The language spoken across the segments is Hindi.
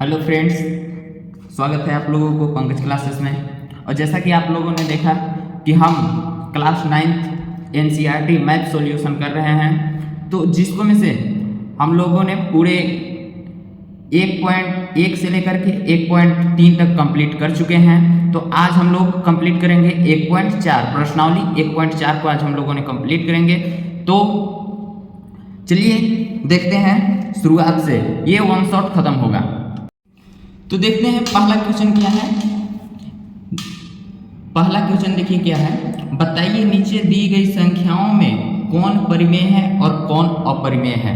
हेलो फ्रेंड्स, स्वागत है आप लोगों को पंकज क्लासेस में। और जैसा कि आप लोगों ने देखा कि हम class 9th NCERT math solution कर रहे हैं, तो जिसको में से हम लोगों ने पूरे 1.1 से लेकर के 1.3 तक कंप्लीट कर चुके हैं। तो आज हम लोग कंप्लीट करेंगे 1.4 प्रश्नावली 1.4 को आज हम लोगों ने कंप्लीट करेंगे। तो चलिए देखते हैं शुरुआत से, ये वन शॉट खत्म होगा। तो देखते हैं पहला क्वेश्चन क्या है। पहला क्वेश्चन देखिए क्या है, बताइए नीचे दी गई संख्याओं में कौन परिमेय है और कौन अपरिमेय है।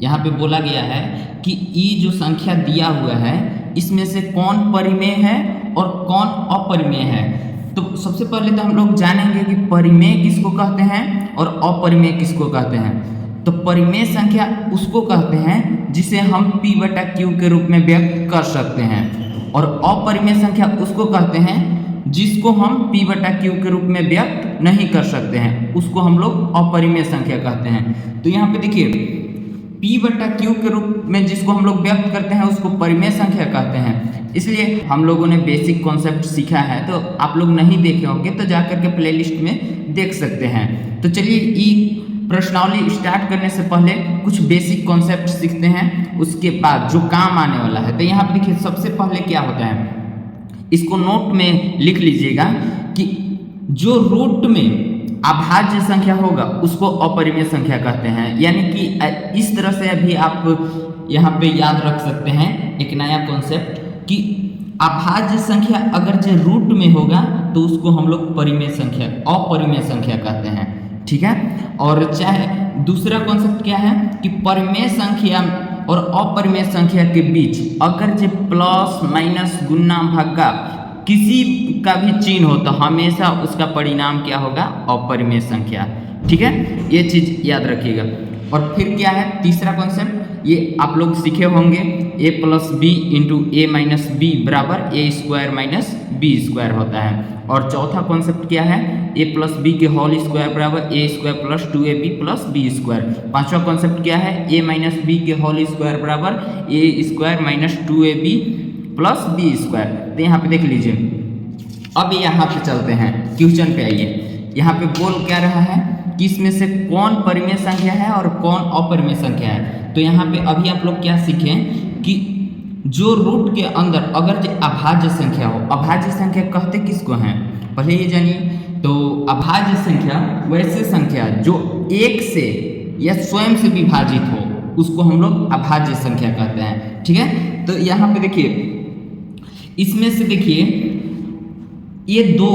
यहाँ पे बोला गया है कि ई जो संख्या दिया हुआ है इसमें से कौन परिमेय है और कौन अपरिमेय है। तो सबसे पहले तो हम लोग जानेंगे कि परिमेय किसको कहते हैं और अपरिमेय किसको कहते हैं। तो परिमेय संख्या उसको कहते हैं जिसे हम p/q के रूप में व्यक्त कर सकते हैं, और अपरिमेय संख्या उसको कहते हैं जिसको हम p/q के रूप में व्यक्त नहीं कर सकते हैं, उसको हम लोग अपरिमेय संख्या कहते हैं। तो यहाँ पे देखिए p/q के रूप में जिसको हम लोग व्यक्त करते हैं उसको परिमेय संख्या कहते हैं। इसलिए हम लोगों ने बेसिक कॉन्सेप्ट सीखा है, तो आप लोग नहीं देखे होंगे तो जाकर के प्लेलिस्ट में देख सकते हैं। तो चलिए ई प्रश्नावली स्टार्ट करने से पहले कुछ बेसिक कॉन्सेप्ट सीखते हैं, उसके बाद जो काम आने वाला है। तो यहाँ पे देखिए सबसे पहले क्या होता है, इसको नोट में लिख लीजिएगा कि जो रूट में अभाज्य संख्या होगा उसको अपरिमेय संख्या कहते हैं। यानी कि इस तरह से अभी आप यहाँ पे याद रख सकते हैं एक नया कॉन्सेप्ट कि अभाज्य संख्या अगर जो रूट में होगा तो उसको हम लोग परिमेय संख्या अपरिमेय संख्या कहते हैं, ठीक है। और चाहे दूसरा कॉन्सेप्ट क्या है कि परिमेय संख्या और अपरिमेय संख्या के बीच अगर जो प्लस माइनस गुना भागा किसी का भी चिन्ह हो तो हमेशा उसका परिणाम क्या होगा, अपरिमेय संख्या, ठीक है। ये चीज याद रखिएगा। और फिर क्या है तीसरा कॉन्सेप्ट, ये आप लोग सीखे होंगे a+b इंटू a-b बराबर a² - b² होता है। और चौथा कॉन्सेप्ट क्या है, a+b के होल स्क्वायर बराबर a² + 2ab + b²। पांचवा कॉन्सेप्ट क्या है, a-b के होल स्क्वायर बराबर a² - 2ab + b²। तो यहाँ पे देख लीजिए। अब यहाँ पे चलते हैं क्वेश्चन पे, आइए। यहाँ पे बोल क्या रहा है कि इसमें से कौन परिमेय संख्या है और कौन अपरिमेय संख्या है। तो यहाँ पे अभी आप लोग क्या सीखें कि जो रूट के अंदर अगर जो अभाज्य संख्या हो, अभाज्य संख्या कहते किसको हैं पहले ये जानिए। तो अभाज्य संख्या वैसे संख्या जो एक से या स्वयं से विभाजित हो उसको हम लोग अभाज्य संख्या कहते हैं, ठीक है। तो यहाँ पे देखिए इसमें से देखिए ये दो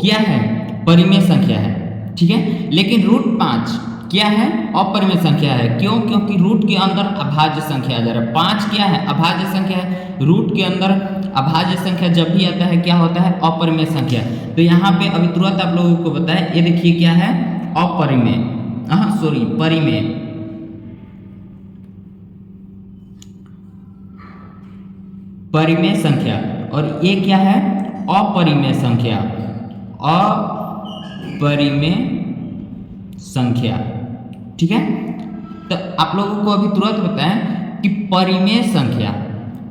क्या है, परिमेय संख्या है, ठीक है। लेकिन √5 क्या है, अपरिमेय संख्या है। क्यों? क्योंकि रूट के अंदर अभाज्य संख्या आ जा रहा है। 5 क्या है, अभाज्य संख्या है। रूट के अंदर अभाज्य संख्या जब भी आता है क्या होता है, अपरिमेय संख्या। तो यहाँ पे अभी तुरंत आप लोगों को बताया, ये देखिए क्या है, अपरिमेय, परिमेय, परिमेय संख्या। और ये क्या है, अपरिमेय संख्या, अपरिमेय संख्या, ठीक है। तो आप लोगों को अभी तुरंत बताएं कि परिमेय संख्या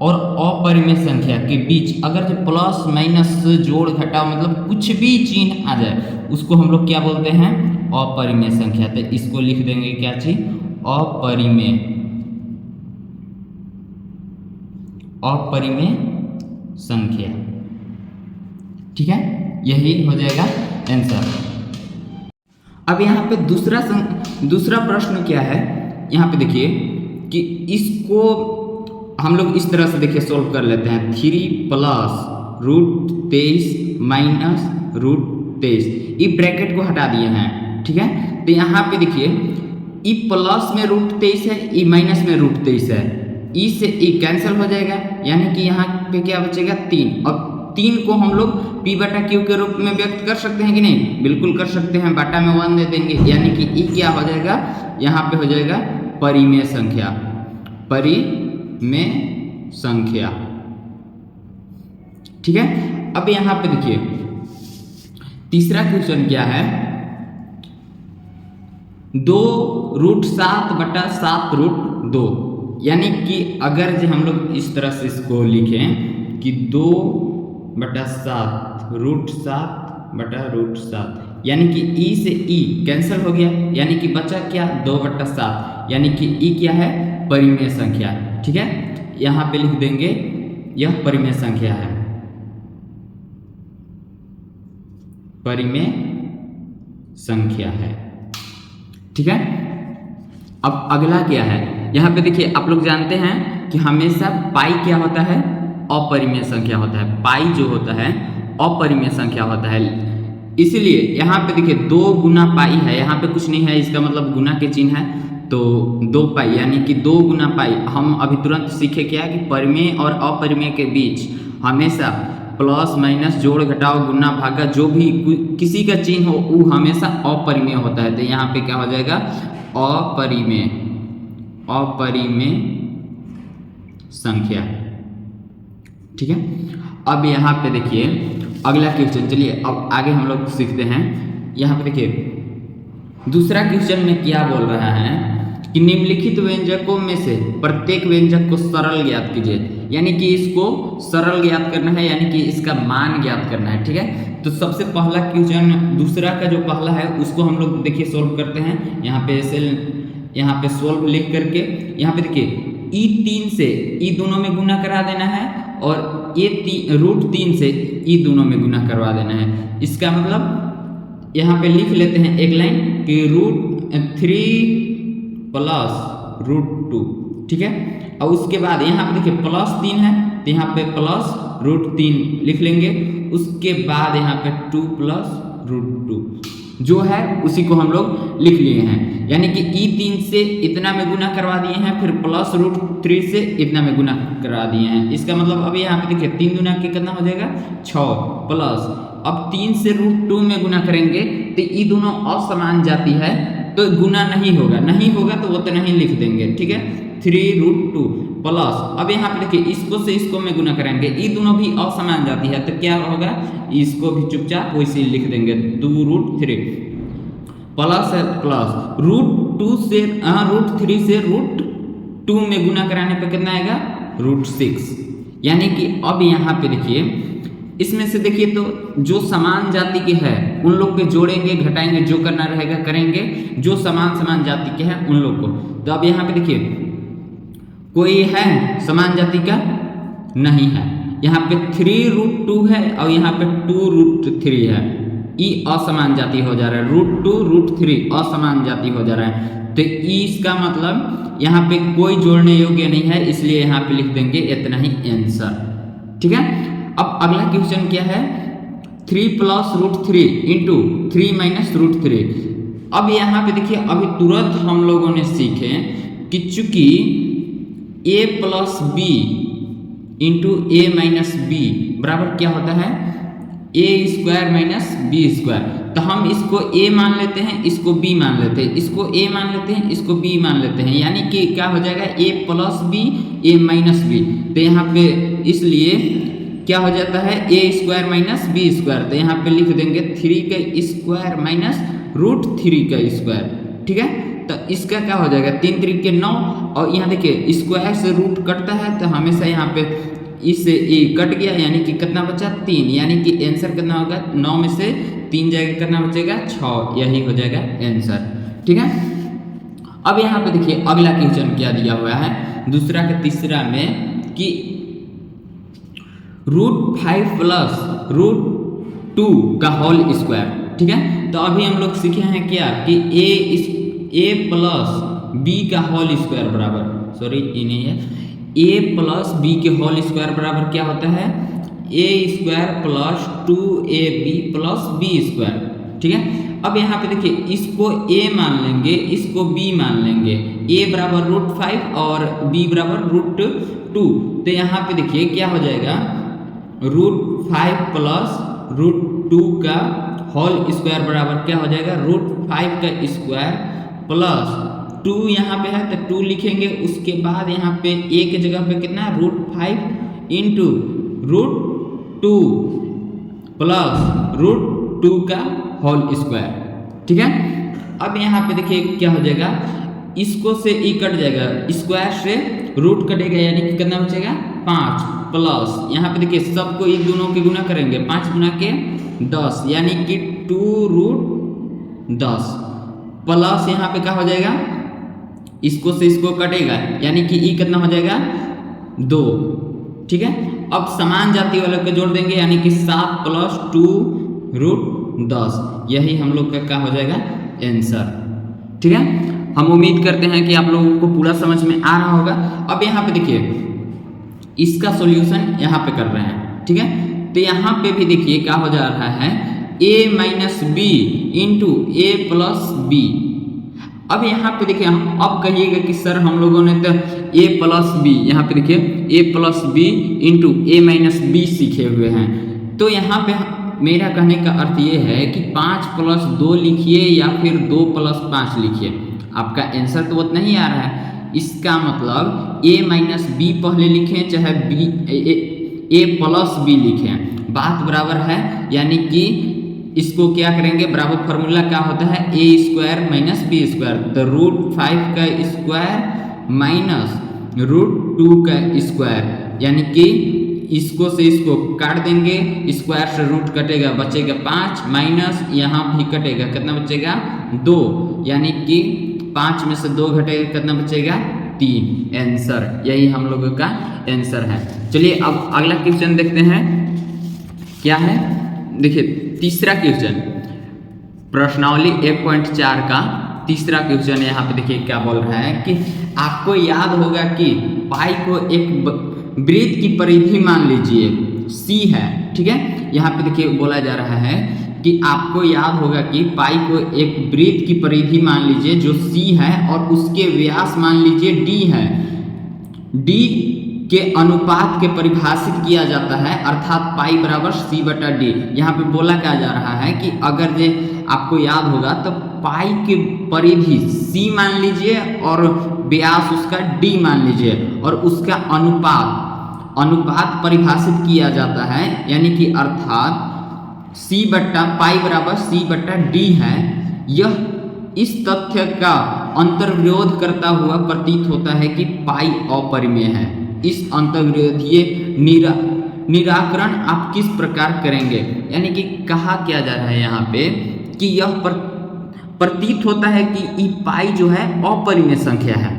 और अपरिमेय संख्या के बीच अगर जो प्लस माइनस जोड़ घटाव मतलब कुछ भी चिन्ह आ जाए उसको हम लोग क्या बोलते हैं, अपरिमेय संख्या। तो इसको लिख देंगे क्या चीज, अपरिमेय, अपरिमेय संख्या, ठीक है। यही हो जाएगा आंसर। अब यहाँ पे दूसरा प्रश्न क्या है, यहाँ पे देखिए कि इसको हम लोग इस तरह से देखिए सोल्व कर लेते हैं। 3 + √23 - √23, ये ब्रैकेट को हटा दिए हैं, ठीक है। तो यहाँ पे देखिए ई प्लस में √23 है, ई माइनस में √23 है, ई से ई कैंसिल हो जाएगा, यानी कि यहाँ पे क्या बचेगा 3। अब 3 को हम लोग p/q के रूप में व्यक्त कर सकते हैं कि नहीं, बिल्कुल कर सकते हैं। बाटा में 1 दे देंगे, यानी कि ई क्या हो जाएगा, यहाँ पे हो जाएगा परिमेय संख्या, परिमेय संख्या, ठीक है। अब यहाँ पे देखिए तीसरा क्वेश्चन क्या है, 2 √7/7 √2 यानी कि अगर जो हम लोग इस तरह से इसको लिखें कि 2/7 √7/√7, यानी कि ई से ई कैंसिल हो गया, यानी कि बचा क्या 2/7, यानी कि ई क्या है परिमेय संख्या। ठीक है, यहाँ पे लिख देंगे यह परिमेय संख्या है, परिमेय संख्या है। ठीक है, अब अगला क्या है, यहाँ पे देखिए आप लोग जानते हैं कि हमेशा पाई क्या होता है अपरिमेय संख्या होता है, पाई जो होता है अपरिमेय संख्या होता है। इसलिए यहाँ पे देखिए 2 गुना पाई है, यहाँ पे कुछ नहीं है, इसका मतलब गुना के चिन्ह है, तो 2 पाई यानी कि 2 गुना पाई। हम अभी तुरंत सीखे क्या कि परिमेय और अपरिमेय के बीच हमेशा प्लस माइनस जोड़ घटाव गुना भागा जो भी किसी का चिन्ह हो वो हमेशा अपरिमेय होता है। तो यहाँ पे क्या हो जाएगा अपरिमेय संख्या। ठीक है, अब यहाँ पे देखिए अगला क्वेश्चन, चलिए अब आगे हम लोग सीखते हैं। यहाँ पे देखिए दूसरा क्वेश्चन में क्या बोल रहा है कि निम्नलिखित व्यंजकों में से प्रत्येक व्यंजक को सरल ज्ञात कीजिए, यानी कि इसको सरल ज्ञात करना है, यानी कि इसका मान ज्ञात करना है। ठीक है, तो सबसे पहला क्वेश्चन, दूसरा का जो पहला है उसको हम लोग देखिए सोल्व करते हैं। यहाँ पे सोल्व लिख करके यहाँ पे देखिए E3 से ई दोनों में गुना करा देना है और √3 से ई दोनों में गुना करवा देना है। इसका मतलब यहाँ पे लिख लेते हैं एक लाइन कि √3 + √2। ठीक है, और उसके बाद यहाँ पे देखिए +3 है तो यहाँ पे प्लस √3 लिख लेंगे। उसके बाद यहाँ पे 2 + √2 जो है उसी को हम लोग लिख लिए हैं, यानी कि E3 से इतना में गुना करवा दिए हैं, फिर प्लस √3 से इतना में गुना करवा दिए हैं। इसका मतलब अब यहाँ पे देखिए 3 गुना के कितना हो जाएगा 6 प्लस, अब 3 से √2 में गुना करेंगे तो ये दोनों असमान जाति है तो गुना नहीं होगा तो वो तो नहीं लिख देंगे। ठीक है, 3√2 प्लस, अब यहाँ पे देखिए इसको से इसको में गुना करेंगे, ये दोनों भी असमान जाति है तो क्या होगा, इसको भी चुपचाप वैसे ही लिख देंगे 2√3 प्लस √2 से √3 से √2 में गुना कराने पे कितना आएगा √6। यानी कि अब यहाँ पे देखिए इसमें से देखिए तो जो समान जाति के है उन लोग के जोड़ेंगे घटाएंगे, जो करना रहेगा करेंगे, जो समान जाति के है उन लोग को। तो अब यहाँ पे देखिए कोई है समान जाति का नहीं है, यहाँ पे 3√2 है और यहाँ पे 2√3 है, ई असमान जाति हो जा रहा है, √2 √3 असमान जाति हो जा रहा है। तो इसका मतलब यहाँ पे कोई जोड़ने योग्य नहीं है, इसलिए यहाँ पे लिख देंगे इतना ही आंसर। ठीक है, अब अगला क्वेश्चन क्या है 3 + √3 इंटू 3 - √3। अब यहाँ पे देखिए अभी तुरंत हम लोगों ने सीखे कि चूंकि a + b into a - b बराबर क्या होता है a² - b², तो हम इसको a मान लेते हैं, इसको b मान लेते हैं, इसको a मान लेते हैं, इसको b मान लेते हैं, यानी कि क्या हो जाएगा a + b a - b। तो यहाँ पे इसलिए क्या हो जाता है a² - b², तो यहाँ पे लिख देंगे 3 का स्क्वायर माइनस √3 का स्क्वायर। ठीक है, तो इसका क्या हो जाएगा 3 3 के 9, और यहाँ देखिए स्क्वायर से रूट कटता है तो हमेशा यहाँ पे इससे ये कट गया, यानी कि कितना बचा 3, यानी कि आंसर कितना होगा 9 में से 3 जाएगा कितना बचेगा 6, यही हो जाएगा आंसर। ठीक है, अब यहाँ पे देखिए अगला क्वेश्चन क्या दिया हुआ है दूसरा का तीसरा में कि √5 + √2 का होल स्क्वायर। ठीक है, तो अभी हम लोग सीखे हैं क्या कि a + b का होल स्क्वायर बराबर, सॉरी ये नहीं है, a + b के होल स्क्वायर बराबर क्या होता है a² + 2ab + b²। ठीक है, अब यहाँ पे देखिए इसको a मान लेंगे, इसको b मान लेंगे, a बराबर √5 और b बराबर √2। तो यहाँ पे देखिए क्या हो जाएगा √5 + √2 का होल स्क्वायर बराबर क्या हो जाएगा √5 का स्क्वायर प्लस 2 यहाँ पे है तो 2 लिखेंगे, उसके बाद यहाँ पे एक जगह पे कितना √5 इंटू √2 प्लस √2 का होल स्क्वायर। ठीक है, अब यहाँ पे देखिए क्या हो जाएगा इसको से ई कट जाएगा, स्क्वायर से रूट कटेगा, यानी कि कितना बचेगा 5 प्लस यहाँ पे देखिए सबको एक दोनों के गुना करेंगे, 5 गुना के 10 यानी कि 2√10 प्लस यहाँ पे क्या हो जाएगा, इसको से इसको कटेगा यानी कि ई कितना हो जाएगा 2। ठीक है, अब समान जाति वाले को जोड़ देंगे यानी कि 7 प्लस 2√10, यही हम लोग का क्या हो जाएगा आंसर। ठीक है, हम उम्मीद करते हैं कि आप लोगों को पूरा समझ में आ रहा होगा। अब यहाँ पे देखिए इसका सॉल्यूशन यहाँ पे कर रहे हैं। ठीक है, तो यहाँ पे भी देखिए क्या हो जा रहा है a minus B into A plus B. अब यहाँ पे देखिए अब कहिएगा कि सर हम लोगों ने तो a प्लस बी, यहाँ पे देखिए a plus B into A minus B सीखे हुए हैं। तो यहाँ पे मेरा कहने का अर्थ ये है कि 5 प्लस 2 लिखिए या फिर 2 प्लस 5 लिखिए, आपका आंसर तो उतना ही आ रहा है। इसका मतलब a माइनस बी पहले लिखें चाहे a प्लस बी लिखें, बात बराबर है। यानी कि इसको क्या करेंगे, बराबर फार्मूला क्या होता है a square minus B square, तो √5 का स्क्वायर माइनस √2 का स्क्वायर, यानी कि इसको से इसको काट देंगे, स्क्वायर से रूट कटेगा बचेगा 5 माइनस यहाँ भी कटेगा, कितना बचेगा 2, यानी कि 5 में से 2 घटेगा कितना बचेगा 3। आंसर यही हम लोगों का आंसर है। चलिए अब अगला क्वेश्चन देखते हैं क्या है। देखिए तीसरा क्वेश्चन प्रश्नावली 1.4 का तीसरा क्वेश्चन यहाँ पे देखिए क्या बोल रहा है कि आपको याद होगा कि पाई को एक वृत्त की परिधि मान लीजिए c है। ठीक है, यहाँ पे देखिए बोला जा रहा है कि आपको याद होगा कि पाई को एक वृत्त की परिधि मान लीजिए जो c है और उसके व्यास मान लीजिए d है। d के अनुपात के परिभाषित किया जाता है, अर्थात पाई बराबर c/d। यहाँ पे बोला क्या जा रहा है कि अगर जे आपको याद होगा तो पाई की परिधि c मान लीजिए और व्यास उसका d मान लीजिए और उसका अनुपात परिभाषित किया जाता है, यानी कि अर्थात पाई बराबर c/d है। यह इस तथ्य का अंतर्विरोध करता हुआ प्रतीत होता है कि पाई अपरिमेय है। इस अंतर्विरोधीय निराकरण आप किस प्रकार करेंगे, यानी कि कहा क्या जा रहा है यहाँ पे कि यह प्रतीत होता है कि पाई जो है अपरिमेय संख्या है।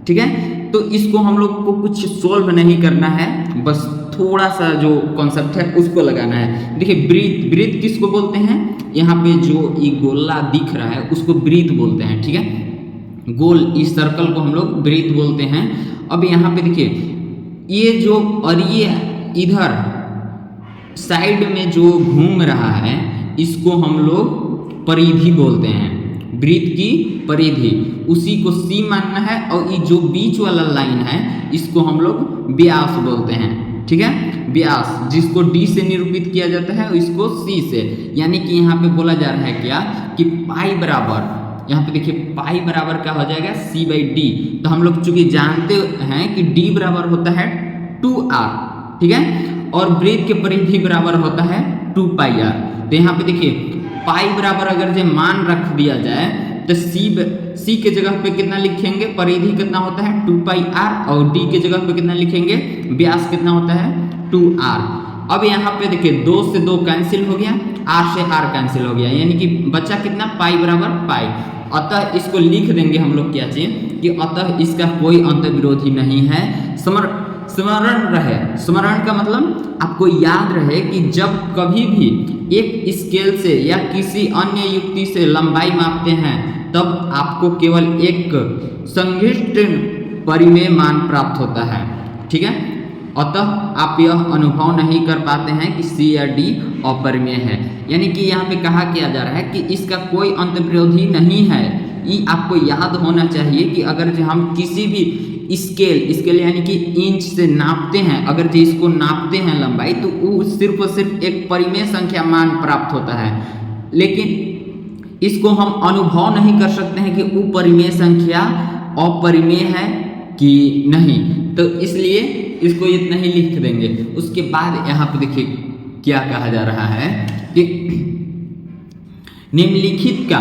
ठीक है, तो इसको हम लोग को कुछ सोल्व नहीं करना है, बस थोड़ा सा जो कॉन्सेप्ट है उसको लगाना है। देखिए वृत्त किसको बोलते हैं, यहाँ पे जो ये गोला दिख रहा है उसको वृत्त बोलते हैं। ठीक है, गोल इस सर्कल को हम लोग वृत्त बोलते हैं। अब यहाँ पे देखिए ये जो और ये इधर साइड में जो घूम रहा है इसको हम लोग परिधि बोलते हैं, वृत्त की परिधि, उसी को c मानना है। और ये जो बीच वाला लाइन है इसको हम लोग व्यास बोलते हैं। ठीक है, व्यास जिसको d से निरूपित किया जाता है इसको c से, यानी कि यहाँ पे बोला जा रहा है क्या कि पाई बराबर, यहाँ पे देखिए पाई बराबर क्या हो जाएगा c/d। तो हम लोग चूंकि जानते हैं कि d बराबर होता है 2r। ठीक है, और वृत्त के परिधि बराबर होता है 2πr। तो यहाँ पे देखिए पाई बराबर अगर जो मान रख दिया जाए तो c के जगह पे कितना लिखेंगे, परिधि कितना होता है 2πr, और d के जगह पे कितना लिखेंगे, व्यास कितना होता है 2r। अब यहाँ पे देखिए 2 से 2 कैंसिल हो गया, r से r कैंसिल हो गया, यानी कि बचा कितना पाई बराबर पाई। अतः इसको लिख देंगे हम लोग क्या चीज कि अतः इसका कोई अंतर्विरोधी नहीं है। स्मरण का मतलब आपको याद रहे कि जब कभी भी एक स्केल से या किसी अन्य युक्ति से लंबाई मापते हैं तब आपको केवल एक संघिष्ट परिमेय मान प्राप्त होता है। ठीक है, अतः आप यह अनुभव नहीं कर पाते हैं कि c या d अपरिमेय है। यानी कि यहाँ पे कहा किया जा रहा है कि इसका कोई अंतर्विरोधी नहीं है। ये आपको याद होना चाहिए कि अगर जो हम किसी भी स्केल यानी कि इंच से नापते हैं, अगर जो इसको नापते हैं लंबाई, तो वो सिर्फ और सिर्फ एक परिमेय संख्या मान प्राप्त होता है, लेकिन इसको हम अनुभव नहीं कर सकते हैं कि वो परिमेय संख्या अपरिमेय है कि नहीं। तो इसलिए इसको इतना ही लिख देंगे। उसके बाद यहाँ पे देखिए क्या कहा जा रहा है कि निम्नलिखित का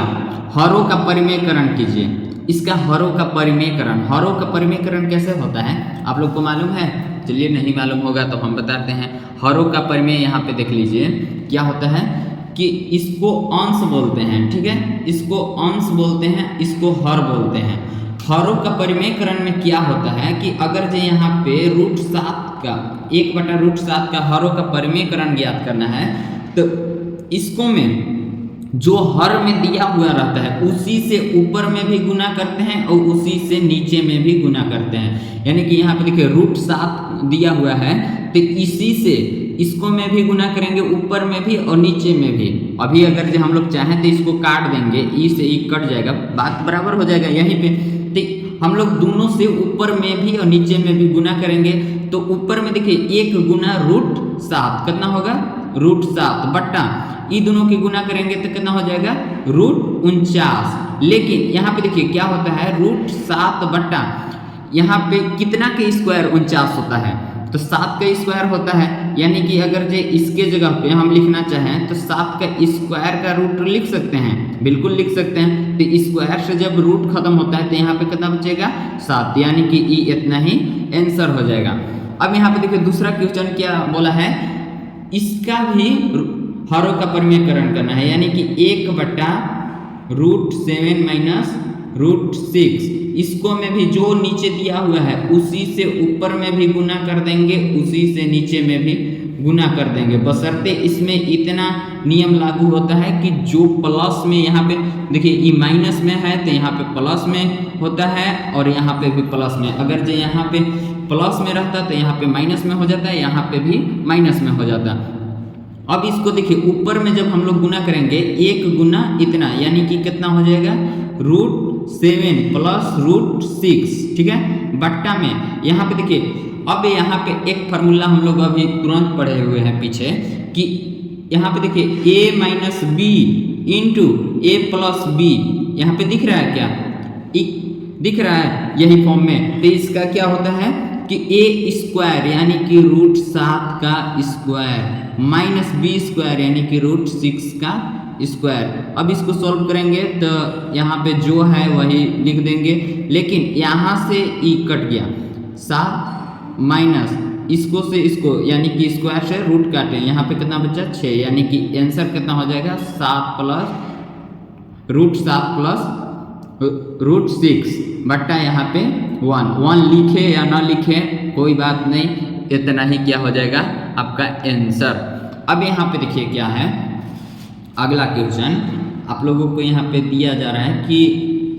हरों का परिमेयकरण कीजिए। इसका हरों का परिमेयकरण, हरों का परिमेयकरण कैसे होता है आप लोग को मालूम है? चलिए नहीं मालूम होगा तो हम बताते हैं। हरों का परिमेय यहाँ पे देख लीजिए क्या होता है कि इसको अंश बोलते हैं, ठीक है, इसको अंश बोलते हैं, इसको हर बोलते हैं। हरों का परिमेयकरण में क्या होता है कि अगर जो यहाँ पे √7 का 1/√7 का हरों का परिमेयकरण ज्ञात करना है तो इसको में जो हर में दिया हुआ रहता है उसी से ऊपर में भी गुना करते हैं और उसी से नीचे में भी गुना करते हैं। यानी कि यहाँ पे देखिए √7 दिया हुआ है तो इसी से इसको में भी गुना करेंगे, ऊपर में भी और नीचे में भी। अभी अगर जो हम लोग चाहें तो इसको काट देंगे, ई से ई कट जाएगा, बात बराबर हो जाएगा यहीं पे। तो हम लोग दोनों से ऊपर में भी और नीचे में भी गुना करेंगे तो ऊपर में देखिए 1 गुना √7 कितना होगा √7 बट्टा ये दोनों की गुना करेंगे तो कितना हो जाएगा √49। लेकिन यहाँ पे देखिए क्या होता है √7 बट्टा यहाँ पे कितना के स्क्वायर 49 होता है तो 7 का स्क्वायर होता है। यानी कि अगर जो इसके जगह पे हम लिखना चाहें तो 7 का स्क्वायर का रूट लिख सकते हैं, बिल्कुल लिख सकते हैं। तो स्क्वायर से जब रूट खत्म होता है तो यहाँ पे कितना बचेगा 7, यानी कि ई इतना ही आंसर हो जाएगा। अब यहाँ पे देखिए दूसरा क्वेश्चन क्या बोला है, इसका भी हरों का परिमेयकरण करना है, यानी कि 1/√7 माइनस √6 इसको में भी जो नीचे दिया हुआ है उसी से ऊपर में भी गुना कर देंगे, उसी से नीचे में भी गुना कर देंगे, बशर्ते इसमें इतना नियम लागू होता है कि जो प्लस में यहाँ पे देखिए ये माइनस में है तो यहाँ पे प्लस में होता है और यहाँ पे भी प्लस में, अगर जो यहाँ पे प्लस में रहता तो यहाँ पे माइनस में हो जाता है, यहाँ पे भी माइनस में हो जाता। अब इसको देखिए ऊपर में जब हम लोग गुना करेंगे 1 गुना इतना, यानी कि कितना हो जाएगा √7 प्लस √6, ठीक है, बट्टा में यहाँ पे देखिए अब यहाँ पे एक फार्मूला हम लोग अभी तुरंत पढ़े हुए हैं पीछे कि यहाँ पे देखिए a minus B into A plus B, यहाँ पे दिख रहा है क्या, दिख रहा है यही फॉर्म में। तो इसका क्या होता है कि a स्क्वायर यानी कि √7 का स्क्वायर माइनस b स्क्वायर यानी कि √6 का स्क्वायर। अब इसको सॉल्व करेंगे तो यहाँ पे जो है वही लिख देंगे, लेकिन यहाँ से ई कट गया 7 माइनस इसको से इसको यानी कि स्क्वायर से रूट काटे, यहाँ पे कितना बचा 6, यानी कि आंसर कितना हो जाएगा 7 प्लस √6 बट्टा यहाँ पे 1 लिखे या ना लिखे कोई बात नहीं, इतना ही क्या हो जाएगा आपका आंसर। अब यहाँ पे देखिए क्या है अगला क्वेश्चन आप लोगों को यहाँ पे दिया जा रहा है कि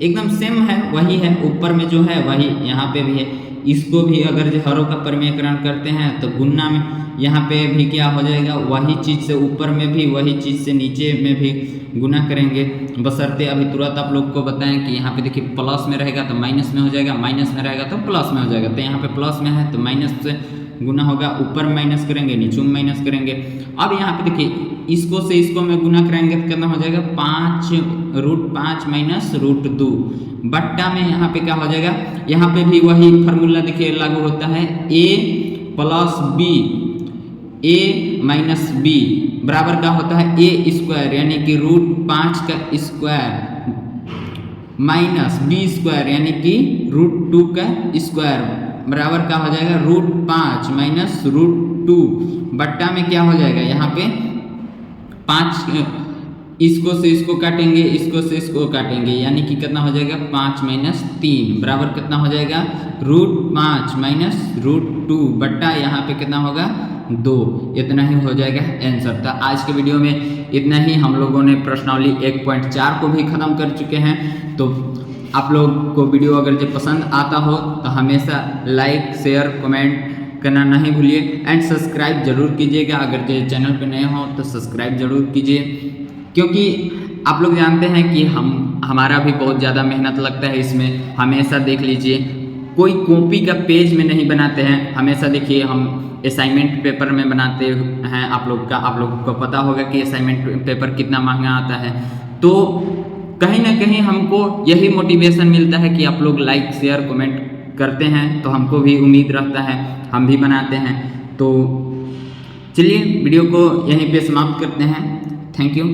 एकदम सेम है, वही है, ऊपर में जो है वही यहाँ पे भी है। इसको भी अगर जो हरों का परिमेयकरण करते हैं तो गुना में यहाँ पे भी क्या हो जाएगा, वही चीज़ से ऊपर में भी वही चीज़ से नीचे में भी गुना करेंगे, बशर्ते अभी तुरंत आप लोग को बताएं कि यहाँ पे देखिए प्लस में रहेगा तो माइनस में हो जाएगा, माइनस में रहेगा तो प्लस में हो जाएगा। तो यहाँ पे प्लस में है तो माइनस से गुना होगा, ऊपर माइनस करेंगे नीचे में माइनस करेंगे। अब यहाँ पे देखिए इसको से इसको में गुना करेंगे तो कितना हो जाएगा 5 माइनस √2 बट्टा में यहाँ पे क्या हो जाएगा, यहाँ पे भी वही फार्मूला देखिए लागू होता है a plus B a minus B बराबर का होता है a स्क्वायर यानी कि √5 का स्क्वायर माइनस b स्क्वायर यानी कि √2 का स्क्वायर बराबर का हो जाएगा √5 माइनस √2 बट्टा में क्या हो जाएगा, यहाँ पे 5 इसको से इसको काटेंगे, इसको से इसको काटेंगे, यानी कि कितना हो जाएगा 5 माइनस 3 बराबर कितना हो जाएगा √5 माइनस √2 बट्टा यहाँ पे कितना होगा 2, इतना ही हो जाएगा आंसर। तो आज के वीडियो में इतना ही, हम लोगों ने प्रश्नावली 1.4 को भी ख़त्म कर चुके हैं। तो आप लोग को वीडियो अगर जो पसंद आता हो तो हमेशा लाइक शेयर कमेंट करना नहीं भूलिए एंड सब्सक्राइब जरूर कीजिएगा। अगर जो चैनल पे नए हो तो सब्सक्राइब जरूर कीजिए, क्योंकि आप लोग जानते हैं कि हमारा भी बहुत ज़्यादा मेहनत लगता है इसमें। हमेशा देख लीजिए कोई कॉपी का पेज में नहीं बनाते हैं, हमेशा देखिए हम असाइनमेंट पेपर में बनाते हैं। आप लोग को पता होगा कि असाइनमेंट पेपर कितना महंगा आता है। तो कहीं ना कहीं हमको यही मोटिवेशन मिलता है कि आप लोग लाइक शेयर कमेंट करते हैं, तो हमको भी उम्मीद रहता है हम भी बनाते हैं। तो चलिए वीडियो को यहीं पे समाप्त करते हैं। Thank you.